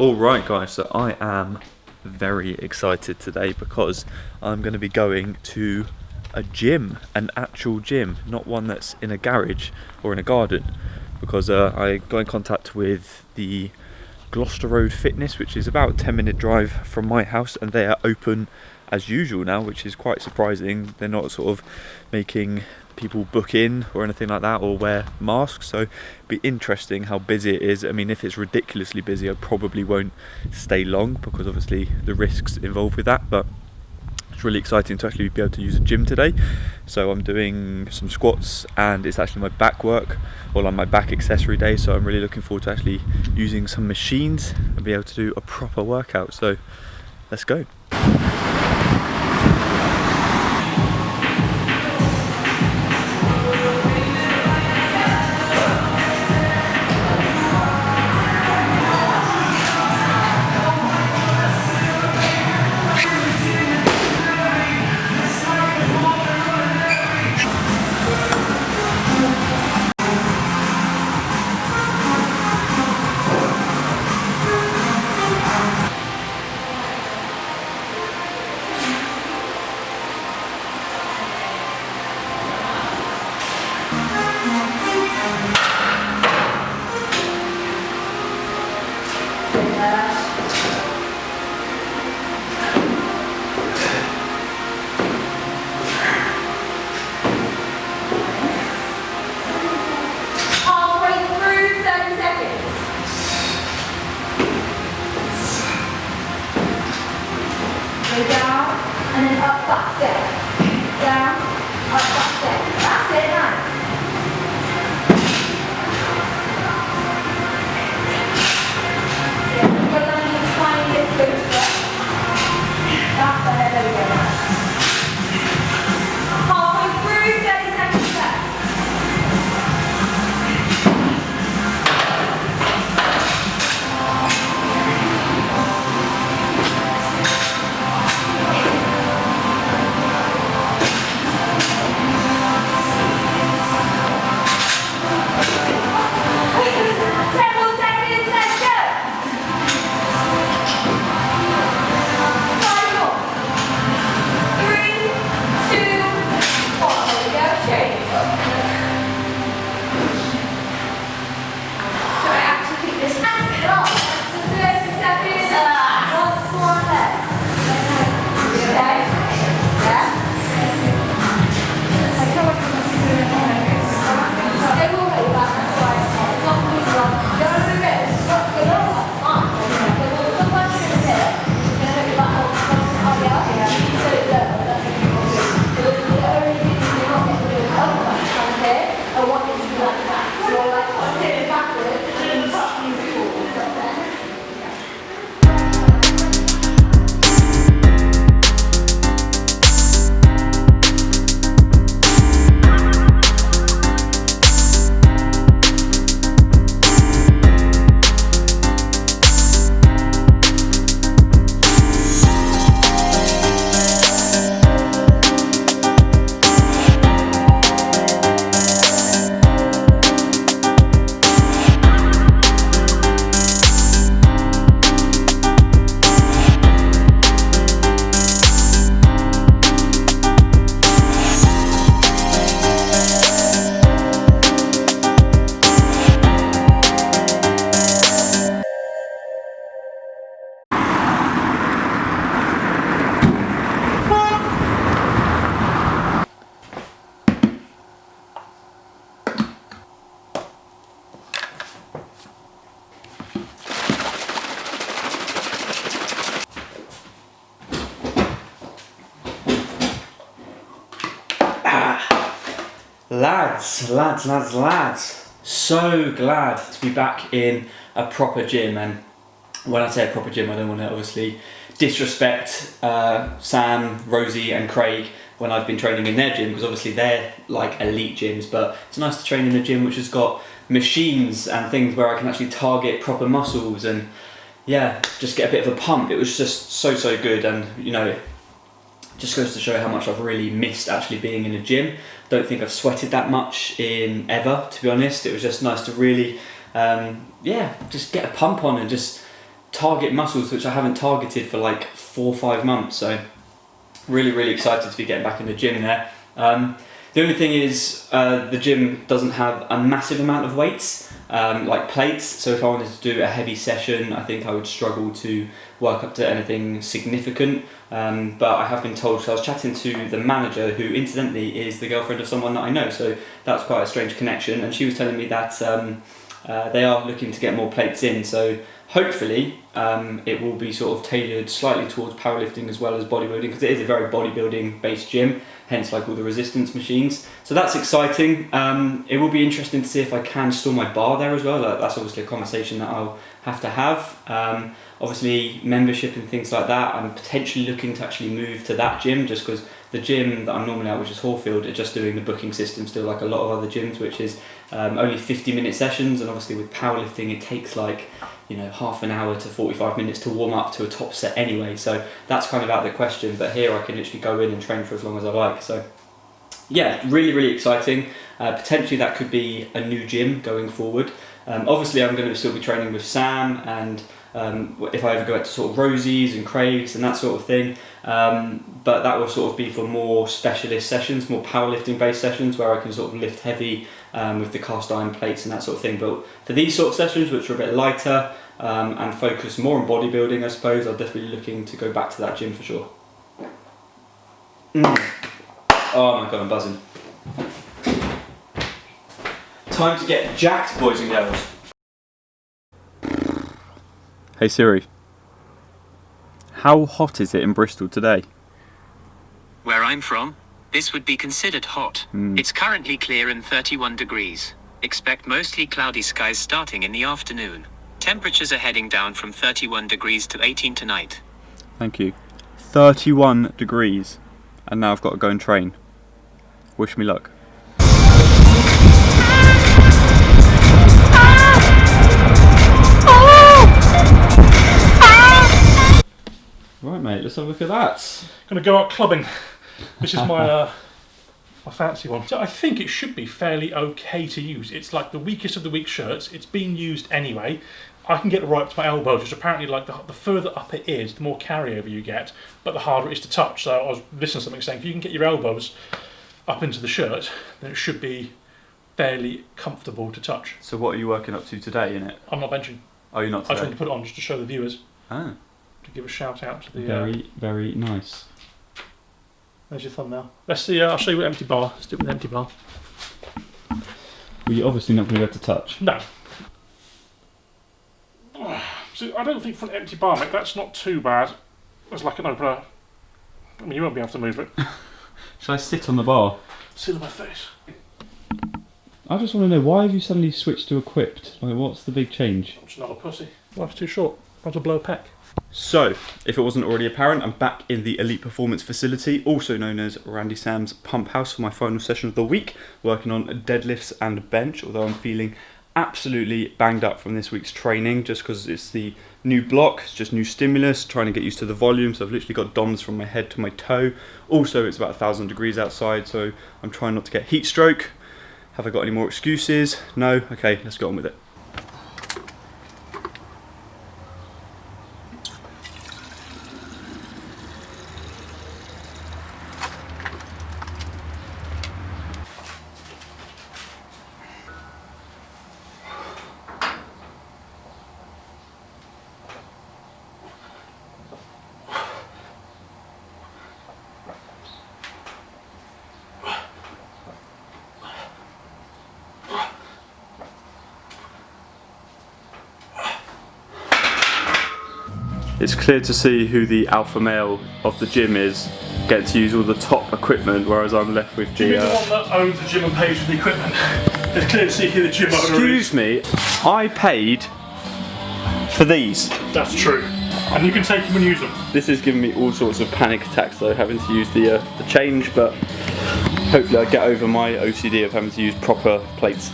Alright guys, so I am very excited today because I'm going to be going to a gym, an actual gym, not one that's in a garage or in a garden, because I got in contact with the Gloucester Road Fitness, which is about a 10-minute drive from my house, and they are open as usual now, which is quite surprising. They're not sort of making people book in or anything like that or wear masks, so it'd be interesting how busy it is. I mean, if it's ridiculously busy, I probably won't stay long because obviously the risks involved with that, but it's really exciting to actually be able to use a gym today. So I'm doing some squats, and it's actually my back work, or like my back accessory day, so I'm really looking forward to actually using some machines and be able to do a proper workout. So let's go. Go down and then up that step. Down, up that step. That's it, nice. Yeah, you're going to need a tiny bit booster. That's the head, there we go. Halfway through, 30 seconds left. Lads, so glad to be back in a proper gym. And when I say a proper gym, I don't want to obviously disrespect Sam, Rosie and Craig when I've been training in their gym, because obviously they're like elite gyms, but it's nice to train in a gym which has got machines and things where I can actually target proper muscles and just get a bit of a pump. It was just so good, and you know, just goes to show how much I've really missed actually being in a gym. Don't think I've sweated that much in ever, to be honest. It was just nice to really, just get a pump on and just target muscles which I haven't targeted for like 4 or 5 months. So really excited to be getting back in the gym there. The only thing is the gym doesn't have a massive amount of weights, like plates, so if I wanted to do a heavy session I think I would struggle to work up to anything significant, but I have been told, so I was chatting to the manager, who incidentally is the girlfriend of someone that I know, so that's quite a strange connection, and she was telling me that they are looking to get more plates in, so hopefully it will be sort of tailored slightly towards powerlifting as well as bodybuilding, because it is a very bodybuilding based gym, hence like all the resistance machines. So that's exciting. It will be interesting to see if I can store my bar there as well. That's obviously a conversation that I'll have to have. Obviously membership and things like that, I'm potentially looking to actually move to that gym, just because the gym that I'm normally at, which is Hallfield, are just doing the booking system still like a lot of other gyms, which is only 50-minute sessions, and obviously with powerlifting it takes like, you know, half an hour to 45 minutes to warm up to a top set anyway, so that's kind of out of the question. But here I can literally go in and train for as long as I like, so yeah, really exciting. Potentially that could be a new gym going forward. Obviously I'm going to still be training with Sam, and if I ever go out to sort of Rosie's and Craig's and that sort of thing, but that will sort of be for more specialist sessions, more powerlifting based sessions, where I can sort of lift heavy with the cast iron plates and that sort of thing. But for these sort of sessions, which are a bit lighter and focus more on bodybuilding, I suppose, I'll definitely be looking to go back to that gym for sure. Oh my god, I'm buzzing. Time to get jacked, boys and girls. Hey Siri, how hot is it in Bristol today? Where I'm from, this would be considered hot. It's currently clear and 31 degrees. Expect mostly cloudy skies starting in the afternoon. Temperatures are heading down from 31 degrees to 18 tonight. Thank you. 31 degrees, and now I've got to go and train. Wish me luck. Right mate, let's have a look at that. Going to go out clubbing. This is my my fancy one. So I think it should be fairly okay to use. It's like the weakest of the weak shirts. It's being used anyway. I can get right up to my elbows, which apparently like the further up it is, the more carryover you get, but the harder it is to touch. So I was listening to something saying if you can get your elbows up into the shirt, then it should be fairly comfortable to touch. So what are you working up to today in it? I'm not benching. Oh, you're not today? I just wanted to put it on just to show the viewers. Ah. To give a shout out to the... Very nice. There's your thumbnail. Let's see, I'll show you with empty bar. Let's do it with empty bar. Well, you're obviously not going to be able to touch. No. So I don't think for an empty bar, mate, that's not too bad. It's like an opener. I mean, you won't be able to move it. Shall I sit on the bar? Sit on my face. I just want to know, why have you suddenly switched to equipped? Like, what's the big change? I'm just not a pussy. Life's too short. I want to blow a peck. So, if it wasn't already apparent, I'm back in the Elite Performance Facility, also known as Randy Sam's Pump House, for my final session of the week, working on deadlifts and bench, although I'm feeling absolutely banged up from this week's training, just because it's the new block, it's just new stimulus, trying to get used to the volume, so I've literally got DOMs from my head to my toe. Also, it's about 1,000 degrees outside, so I'm trying not to get heat stroke. Have I got any more excuses? No? Okay, let's go on with it. It's clear to see who the alpha male of the gym is, getting to use all the top equipment, whereas I'm left with Do you mean the one that owns the gym and pays for the equipment? It's clear to see who the gym owner is. Excuse me, I paid for these. That's true. And you can take them and use them. This is giving me all sorts of panic attacks though, having to use the change, but hopefully I get over my OCD of having to use proper plates.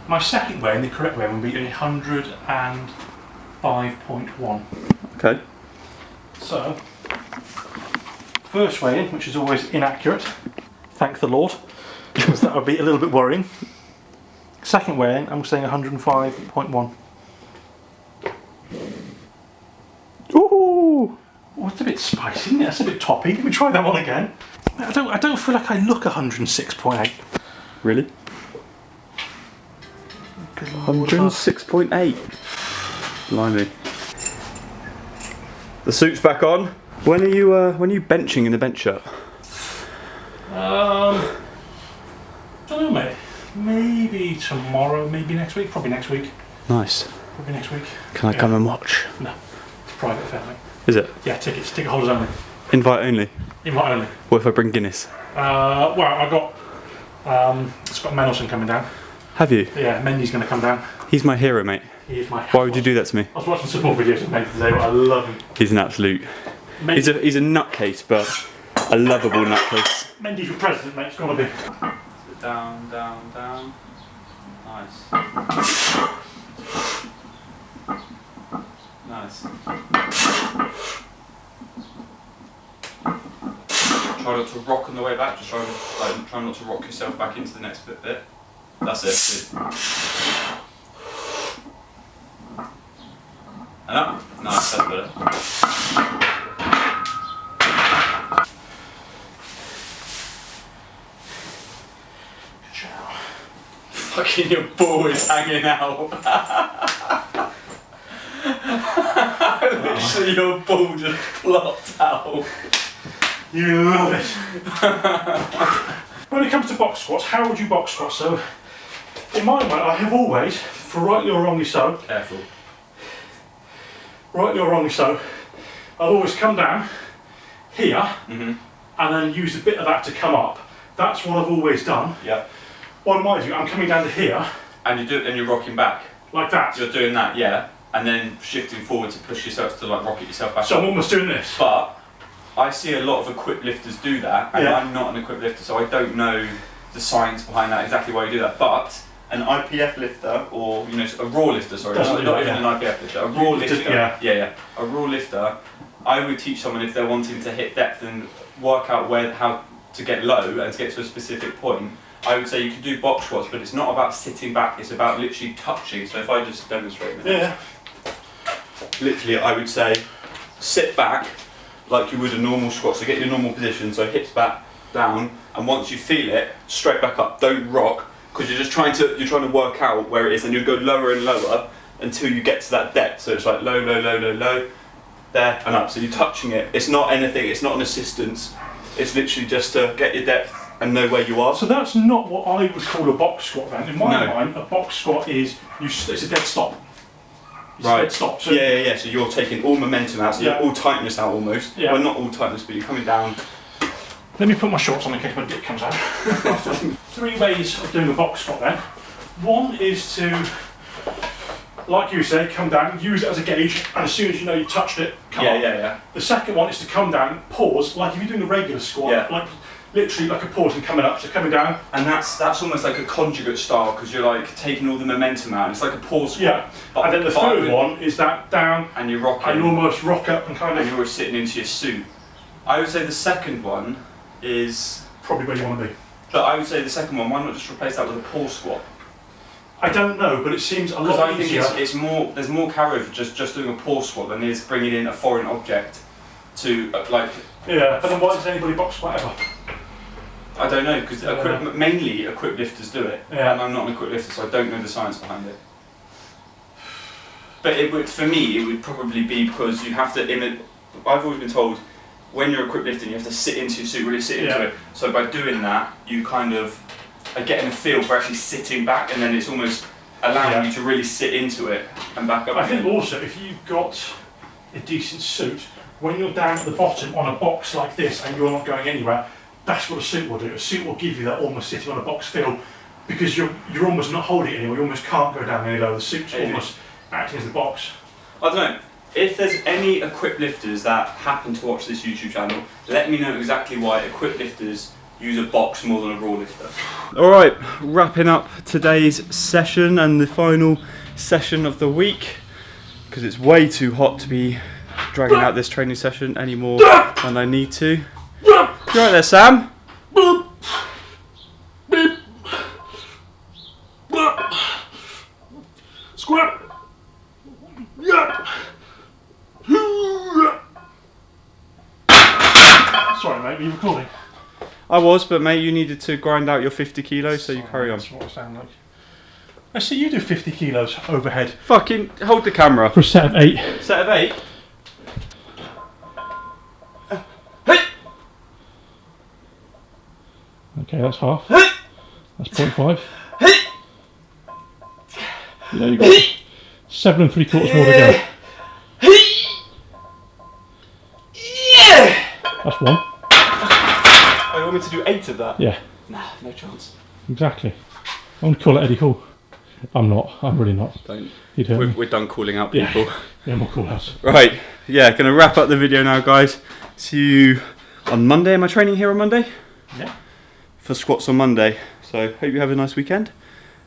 My My second weigh-in, the correct weigh-in, would be 105.1. Okay. So, first weigh-in, which is always inaccurate, thank the Lord, because that would be a little bit worrying. Second weigh-in, I'm saying 105.1. Ooh! Oh, it's a bit spicy, isn't it? That's a bit toppy. Let me try that one again. I don't feel like I look 106.8. Really? 106.8. Blimey. The suit's back on. When are you benching in the bench shirt? Don't know, mate. Maybe tomorrow, maybe next week. Probably next week. Nice. Probably next week. Can I come and watch? No. It's private affair, mate. Is it? Yeah, tickets. Ticket holders only. Invite only? Invite only. What if I bring Guinness? Well, I got Scott Mendelson coming down. Have you? Yeah, Mendy's going to come down. He's my hero, mate. He is my. Why would you do that to me? I was watching some more videos of Mendy today, but I love him. He's an absolute... He's a nutcase, but a lovable nutcase. Mendy for president, mate. It's got to be. Down, down, down. Nice. Nice. Try not to rock on the way back. Just try not to rock yourself back into the next bit. That's it. Good. And up. Nice. That's better. Fucking your ball is hanging out. Literally your ball just plopped out. You love it. When it comes to box squats, how would you box squat? So, in my mind, I have always, for rightly or wrongly so, Careful. rightly or wrongly so, I've always come down here and then use a bit of that to come up. That's what I've always done. Yeah. What am I doing? I'm coming down to here. And you do it, and you're rocking back. Like that. You're doing that, yeah. And then shifting forward to push yourself to like rocket yourself back. So I'm almost doing this. But I see a lot of equipped lifters do that, and Yeah. I'm not an equipped lifter, so I don't know the science behind that, exactly why you do that. But an IPF lifter, or a raw lifter, sorry, Doesn't not do that, even yeah. an IPF lifter, a raw lifter, yeah. a raw lifter, I would teach someone if they're wanting to hit depth and work out how to get low and to get to a specific point. I would say you can do box squats, but it's not about sitting back, it's about literally touching. So if I just demonstrate this. Yeah. Literally, I would say sit back like you would a normal squat. So get your normal position, so hips back, down, and once you feel it, straight back up. Don't rock, because you're trying to work out where it is, and you'll go lower and lower until you get to that depth. So it's like low, low, low, low, low, there and up. So you're touching it. It's not anything. It's not an assistance. It's literally just to get your depth and know where you are. So that's not what I would call a box squat then. In my No. mind, a box squat is, it's a dead stop. It's Right. a dead stop. So Yeah. So you're taking all momentum out, so Yeah. all tightness out almost. Yeah. Well, not all tightness, but you're coming down. let me put my shorts on in case my dick comes out. 3 ways of doing a box squat then. One is to, like you say, come down, use it as a gauge, and as soon as you know you've touched it, come up. Yeah. The second one is to come down, pause, like if you're doing a regular squat, Yeah. like literally like a pause and coming up, so coming down. And that's almost like a conjugate style, because you're like taking all the momentum out. It's like a pause squat. Yeah. And then the third one is that down, and you're rocking. and you almost rock up and kind and of, you're sitting into your suit. I would say the second one is. probably where you want to be. But I would say the second one. Why not just replace that with a pause squat? I don't know, but it seems a Because lot I think easier. it's more. There's more carry for just doing a pause squat than is bringing in a foreign object to like. Yeah, but then why does anybody box squat ever? I don't know, because mainly equipped lifters do it, Yeah. and I'm not an equipped lifter, so I don't know the science behind it. But it would, for me, it would probably be because you have to. I've always been told when you're equipped lifting, you have to sit into your suit, really sit into it. So by doing that, you kind of are getting a feel for actually sitting back, and then it's almost allowing you to really sit into it and back up. I think also if you've got a decent suit, when you're down at the bottom on a box like this and you're not going anywhere, that's what a suit will do. A suit will give you that almost sitting on a box feel, because you're almost not holding it anymore. You almost can't go down any lower. The suit's almost acting as the box. I don't know. If there's any equipped lifters that happen to watch this YouTube channel, let me know exactly why equipped lifters use a box more than a raw lifter. Alright, wrapping up today's session and the final session of the week, because it's way too hot to be dragging out this training session any more than I need to. You right there, Sam? Squat. Sorry, mate, were you recording? I was, but mate, you needed to grind out your 50 kilos, so you carry on. That's what I sound like. I see you do 50 kilos overhead. Fucking hold the camera. For a set of 8. Set of 8? Okay, that's half. That's 0.5. Yeah, you've got 7 3/4 more to go. That's 1. Oh, you want me to do 8 of that? Yeah, Nah, no chance. exactly. I want to call it Eddie Hall. I'm not. I'm really not. Don't. You'd hurt me. We're done calling out Yeah. people. Yeah, more call outs. Right, yeah, gonna wrap up the video now, guys. See you on Monday. Am I training here on Monday? Yeah. For squats on Monday. So, hope you have a nice weekend.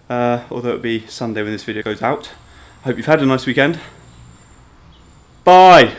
Although it'll be Sunday when this video goes out. Hope you've had a nice weekend. Bye!